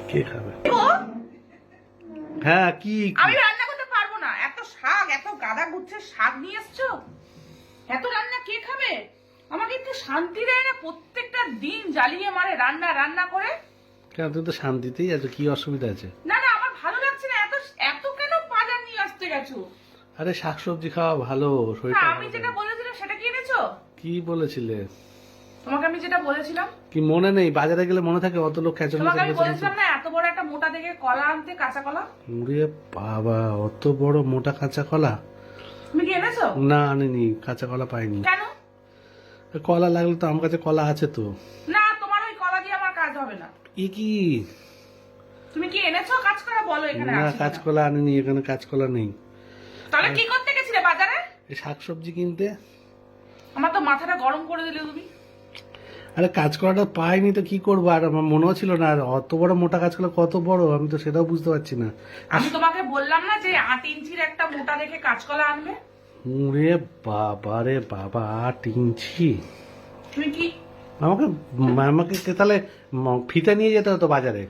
কে খাবে? হ্যাঁ কি আমি রান্না করতে পারবো না। এত শাক, এত গাদা গুচ্ছে শাক নিয়ে এসছো, এত রান্না কে খাবে? আমাকে একটু শান্তি দেয় না? প্রত্যেকটা দিন জ্বালিয়ে মারে রান্না রান্না করে। কেন তুমি তো শান্তিতেই আছো, কি অসুবিধা আছে? না না, আমার ভালো লাগছে না। এত এত কেন বাজার নিয়ে আসতে গেছো? আরে শাকসবজি খাওয়া ভালো, শরীরটা হ্যাঁ, ভালো আমি যেটা থাকে। বলেছিলাম সেটা কি এনেছো? কি বলেছিলে? তোমাকে আমি যেটা বলেছিলাম, কি মনে নেই? বাজারে গেলে মনে থাকে অত লোক খেচর তোমাকে আমি মেচর বলেছিলাম না এত বড় একটা মোটা দেখে কলা আনতে, কাঁচা কলা। ওরে বাবা, অত বড় মোটা কাঁচা কলা? তুমি কি এনেছো? না আনিনি, কাঁচা কলা পাইনি। কেন? কলা লাগলে তো আমার কাছে কলা আছে তো। না, তোমার ওই কলা দিয়ে আমার কাজ হবে না। এ কি? তুমি কি এনেছো? কাজ করা বলো এখানে না, আছে কিনা। কাঁচকলা আনিনি, এখানে কাঁচকলা নেই। তাহলে কি করতে গেছিলে বাজারে? এই শাকসবজি কিনতে। আমার তো মাথাটা গরম করে দিলে তুমি। আরে কাঁচকলাটা পাইনি তো কি করবো, আর আমার মনেও ছিল না। আর অত বড় মোটা কাঁচকলা কত বড় আমি তো সেটাও বুঝতে পারছি না। আমি তোমাকে বললাম না যে 8 ইঞ্চির একটা মোটা দেখে কাঁচকলা আনবে? রে বাবা রে বাবা, 8 ইঞ্চি! তুমি কি আমাকে আমাকে তাহলে ফিতা নিয়ে যেতে হতো বাজারে।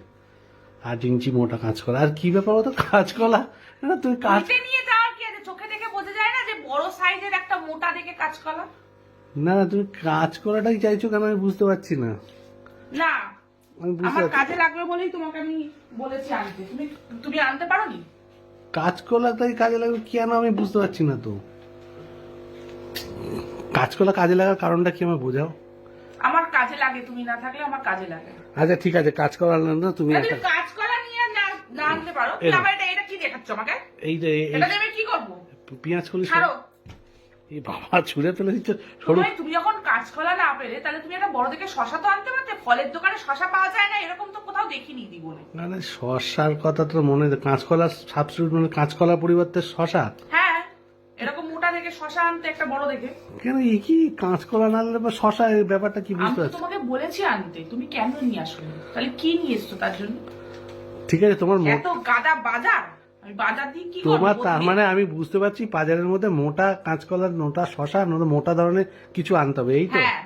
8 ইঞ্চি মোটা কাঁচকলা, আর কি ব্যাপার হতো কাঁচকলা? না তুমি নিতে নিয়ে যাওয়ার কি আছে? চোখে দেখে বোঝা যায় না যে বড় সাইজের একটা মোটা দেখে কাঁচকলা? না না, তুমি কাঁচকলাটাই চাইছো কেন আমি বুঝতে পারছি না। না, আমি বুঝতে আমার পারছি কাজে লাগবে বলেই তোমাকে আমি বলেছি আনতে। তুমি তুমি আনতে পারোনি? কাঁচকলাটাই কাজে লাগবে কেন আমি বুঝতে পারছি না তো। কাঁচকলা কাজে লাগার কারণটা কি আমার বোঝাও। আমার কাজে লাগে, তুমি না থাকলে আমার কাজে লাগে। আচ্ছা ঠিক আছে, কাঁচকলা আনলে না তুমি না, একটা তুমি কাঁচকলা নিয়ে না না আনতে পারো। এই নাও। আবার এটা কি দেখাচ্ছ আমাকে? এই যে এটা দিয়ে আমি কি করবো? পেঁয়াজ কলি ছাড়ো। এই বাবা ছুঁড়ে ফেলে দিচ্ছ। সরু তুমি যখন কাঁচকলা না পেলে তাহলে তুমি একটা বড় দেখে শশা তো আনতে পারতে। ফলের দোকানে শশা পাওয়া যায় না এরকম তো কোথাও দেখিনি দি বলে। না না, শশার কথা তো মনে নেই। কাঁচকলা সাবস্টিটিউট মানে কাঁচকলার পরিবর্তে শশা? হ্যাঁ, এরকম মোটা দেখে শশা আনতে একটা বড় দেখে। কেন এই কি কাঁচকলা না আনলে বা শশা, এই ব্যাপারটা কি আমি বুঝতে তো পারছি? তোমাকে বলেছি আনতে, তুমি কেন নিয়ে আসলে? তাহলে কি নিয়ে এসছো তার জন্য? ঠিক আছে তোমার এত গাদা বাজার, আমি বাজার দিয়ে কি করবো? তোমার তার মানে আমি বুঝতে পারছি বাজারের মধ্যে মোটা কাঁচকলার, মোটা শশা, মোটা ধরনের কিছু আনতে হবে, এই তো? হ্যাঁ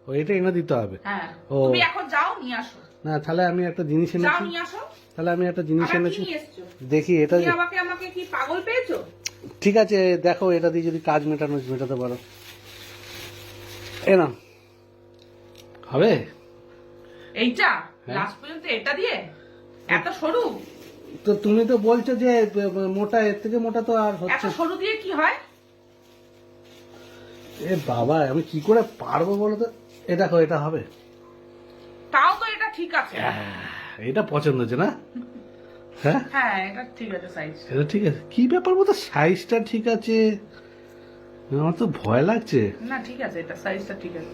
ওইটা এনে দিতে হবে। হ্যাঁ, ও। তুমি এখন যাও নিয়ে আসো। না তাহলে আমি একটা জিনিস যাও এনেছি। নিয়ে আসো। তাহলে আমি একটা জিনিস আবার কি এনেছি, নিয়ে এসছো? দেখি এটা। তুমি আমাকে আমাকে কি পাগল পেয়েছো? ঠিক আছে দেখো, এটা দিয়ে যদি কাজ মেটাতে পারো। এ না হবে এইটা হ্যাঁ। লাস্ট পর্যন্ত এটা দিয়ে এত সরু? তো তুমি তো বলছো যে মোটা, এর থেকে মোটা তো আর এত হচ্ছে। সরু দিয়ে কি হয়? এ বাবা, আমি কি করে পারবো বলো তো? এ দেখো, এটা হবে। তাও তো এটা ঠিক আছে। এটা পছন্দ হচ্ছে না? হ্যাঁ হ্যাঁ, এটা ঠিক আছে সাইজ। এটা ঠিক আছে। কি ব্যাপার বলতো, সাইজটা ঠিক আছে? আমার তো ভয় লাগছে। না ঠিক আছে, এটা সাইজটা ঠিক আছে।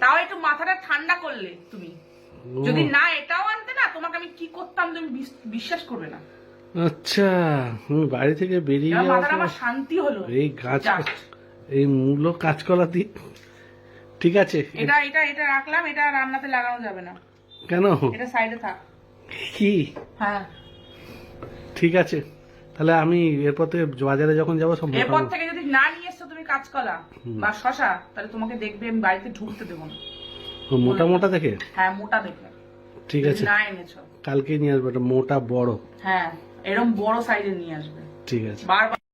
তাও একটু মাথাটা ঠান্ডা করলে তুমি। ও, যদি না এটাও আনতে না, তোমাকে আমি কি করতাম তুমি বিশ্বাস করবে না। আচ্ছা, আমি বাড়ি থেকে বেরিয়ে এবার যাওয়ার মাথাটা পর আমার শান্তি হলো। এই গাছ, Just। এই মূলো কাঁচকলা দিয়ে, ঠিক আছে। এটা এটা এটা রাখলাম, এটা রান্নাতে লাগানো যাবে না। কেন? এটা সাইডে থাক। কি? হ্যাঁ, ঠিক আছে, তাহলে আমি এরপর থেকে বাজারে যখন যাবো সব এরপর থেকে যদি না নিয়ে এসছো তুমি কাঁচকলা বা শশা, তাহলে তোমাকে দেখবে আমি বাড়িতে ঢুকতে দেবো না। মোটা মোটা দেখে। হ্যাঁ, মোটা দেখে। ঠিক যদি আছে, না এনেছো, কালকে নিয়ে আসবো একটা মোটা বড়। হ্যাঁ এরকম বড় সাইজের নিয়ে আসবে। ঠিক আছে। বারবার